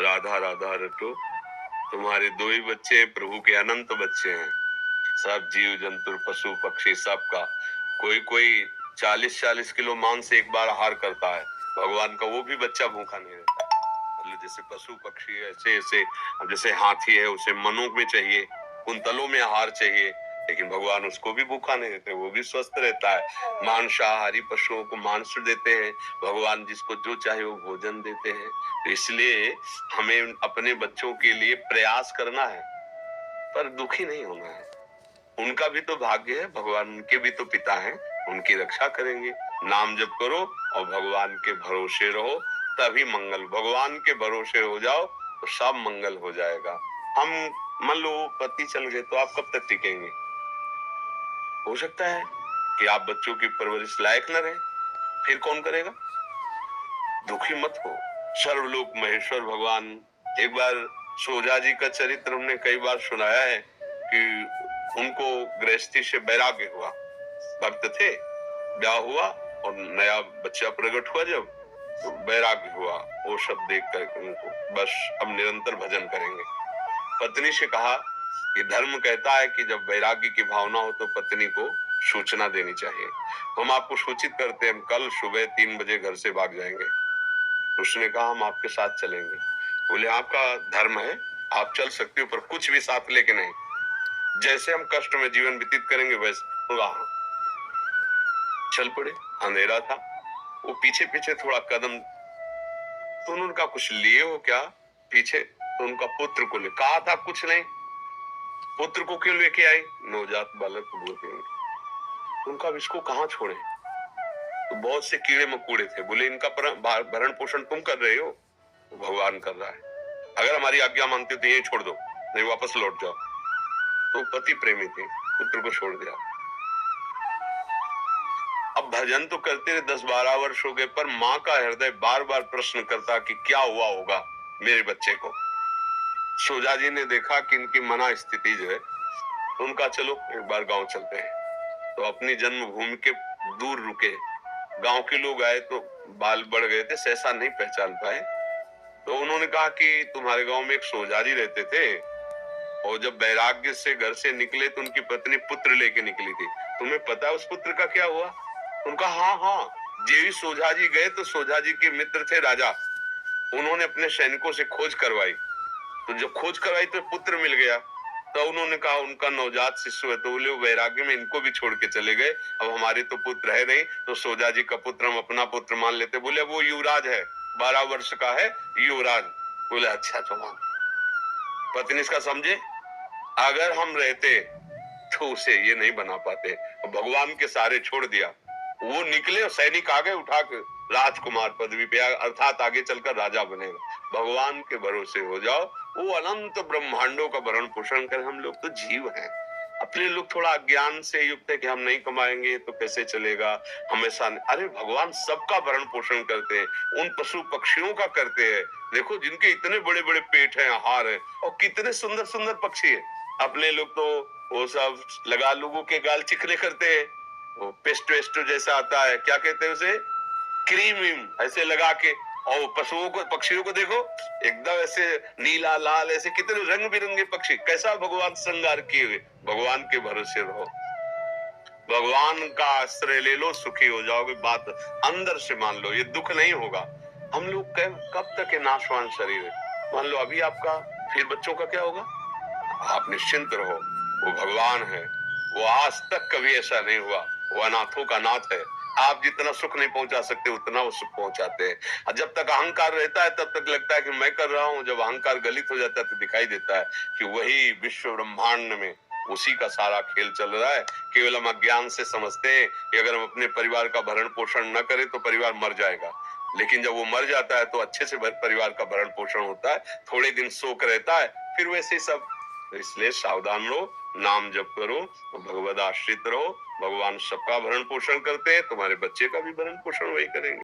राधा राधा रटो। तुम्हारे दो ही बच्चे हैं, प्रभु के अनंत बच्चे हैं। सब जीव जंतु पशु पक्षी सबका कोई कोई 40-40 किलो मांस एक बार आहार करता है। भगवान का वो भी बच्चा भूखा नहीं रहता। मतलब जैसे पशु पक्षी ऐसे ऐसे, अब जैसे हाथी है उसे मनों में चाहिए, कुंतलों में आहार चाहिए, लेकिन भगवान उसको भी भूखा नहीं देते, वो भी स्वस्थ रहता है। मांसाहारी पशुओं को मांस देते हैं, भगवान जिसको जो चाहे वो भोजन देते हैं। तो इसलिए हमें अपने बच्चों के लिए प्रयास करना है, पर दुखी नहीं होना है। उनका भी तो भाग्य है, भगवान उनके भी तो पिता हैं, उनकी रक्षा करेंगे। नाम जप करो और भगवान के भरोसे रहो, तभी मंगल। भगवान के भरोसे हो जाओ तो सब मंगल हो जाएगा। हम मान लो पति चल गए तो आप कब तक टिकेंगे? हो सकता है कि आप बच्चों की परवरिश लायक न रहे, फिर कौन करेगा? दुखी मत हो। सर्वलोक महेश्वर भगवान, एक बार सोजा जी का चरित्र हमने कई बार सुनाया है कि उनको गृहस्थी से वैराग्य हुआ। भक्त थे, ब्याह हुआ और नया बच्चा प्रकट हुआ, जब तो वैराग्य हुआ। वो सब देख कर उनको बस अब निरंतर भजन करेंगे। पत्नी से कहा कि धर्म कहता है कि जब वैराग्य की भावना हो तो पत्नी को सूचना देनी चाहिए। हम आपको सूचित करते हैं, हम कल सुबह 3 बजे घर से भाग जाएंगे। उसने कहा हम आपके साथ चलेंगे। बोले आपका धर्म है, आप चल सकते हो, पर कुछ भी साथ लेके नहीं। जैसे हम कष्ट में जीवन व्यतीत करेंगे वैसे। चल पड़े। अंधेरा था, वो पीछे पीछे थोड़ा कदम, तो उन्होंने कहा कुछ लिए हो क्या पीछे? तो उनका पुत्र को ले कहा था, कुछ नहीं। पुत्र को क्यों लेके आई? नवजात बालक को बोलते हैं। उनका इसको कहाँ छोड़े? तो बहुत से कीड़े मकोड़े थे। बोले इनका भरण पोषण तुम कर रहे हो, भगवान कर रहा है। अगर हमारी आज्ञा मानते हो तो यही छोड़ दो, नहीं वापस लौट जाओ। तो पति प्रेमी थे, पुत्र को छोड़ दिया। अब भजन तो करते रहे, 10-12 वर्ष हो गए, पर माँ का हृदय बार बार प्रश्न करता कि क्या हुआ होगा मेरे बच्चे को। सोजा जी ने देखा कि इनकी मना स्थिति जो है, तो उनका चलो एक बार गांव चलते हैं। तो अपनी जन्मभूमि के दूर रुके। गांव के लोग आए तो बाल बढ़ गए थे, सहसा नहीं पहचान पाए। तो उन्होंने कहा कि तुम्हारे गांव में एक सोजा जी रहते थे, और जब वैराग्य से घर से निकले तो उनकी पत्नी पुत्र लेके निकली थी। तुम्हें पता है उस पुत्र का क्या हुआ? उनका हाँ हाँ, जेवी सोझा जी गए तो सोझा जी के मित्र थे राजा, उन्होंने अपने सैनिकों से खोज करवाई। तो जब खोज करवाई तो पुत्र मिल गया। तो उन्होंने कहा उनका नवजात शिशु है। तो बोले वैराग्य में इनको भी छोड़ के चले गए, अब हमारे तो पुत्र है नहीं, तो सोजा जी का पुत्र हम अपना पुत्र मान लेते। बोले वो युवराज है, 12 वर्ष का है युवराज। बोले अच्छा तो मान। पत्नी इसका समझे, अगर हम रहते तो उसे ये नहीं बना पाते। भगवान के सारे छोड़ दिया, वो निकले और सैनिक आगे उठा के राजकुमार पदवी पे, अर्थात आगे चलकर राजा बनेगा। भगवान के भरोसे हो जाओ, वो अनंत ब्रह्मांडों का भरण पोषण कर। हम लोग तो जीव हैं, अपने लोग थोड़ा अज्ञान से युक्त है कि हम नहीं कमाएंगे तो कैसे चलेगा, हमेशा। अरे भगवान सबका भरण पोषण करते हैं, उन पशु पक्षियों का करते हैं। देखो जिनके इतने बड़े बड़े पेट हैं, आहार है, और कितने सुंदर सुंदर पक्षी है। अपने लोग तो वो सब लगा लोगों के गाल चिकने करते हैं, वो पेस्ट वेस्ट जैसा आता है, क्या कहते हैं उसे, क्रीम वीम ऐसे लगा के। और पशुओं को, पक्षियों को देखो एकदम ऐसे नीला लाल, ऐसे कितने रंग बिरंगे पक्षी, कैसा भगवान श्रृंगार किए हुए। भगवान के भरोसे रहो, भगवान का आश्रय ले लो, सुखी हो जाओगे। बात अंदर से मान लो, ये दुख नहीं होगा। हम लोग कब तक ये नाशवान शरीर है। मान लो अभी आपका, फिर बच्चों का क्या होगा? आप निश्चिंत रहो, वो भगवान है, वो आज तक कभी ऐसा नहीं हुआ। वो अनाथों का नाथ है। आप जितना सुख नहीं पहुंचा सकते उतना वो सुख पहुंचाते हैं। और जब तक अहंकार रहता है तब तक लगता है कि मैं कर रहा हूं, जब अहंकार गलित हो जाता है तो दिखाई देता है कि वही विश्व ब्रह्मांड में उसी का सारा खेल चल रहा है। केवल हम अज्ञान से समझते हैं कि अगर हम अपने परिवार का भरण पोषण न करें तो परिवार मर जाएगा, लेकिन जब वो मर जाता है तो अच्छे से परिवार का भरण पोषण होता है। थोड़े दिन शोक रहता है, फिर वैसे सब। तो इसलिए सावधान रहो, नाम जप करो, भगवद आश्रित रहो। भगवान सबका भरण पोषण करते हैं, तुम्हारे बच्चे का भी भरण पोषण वही करेंगे।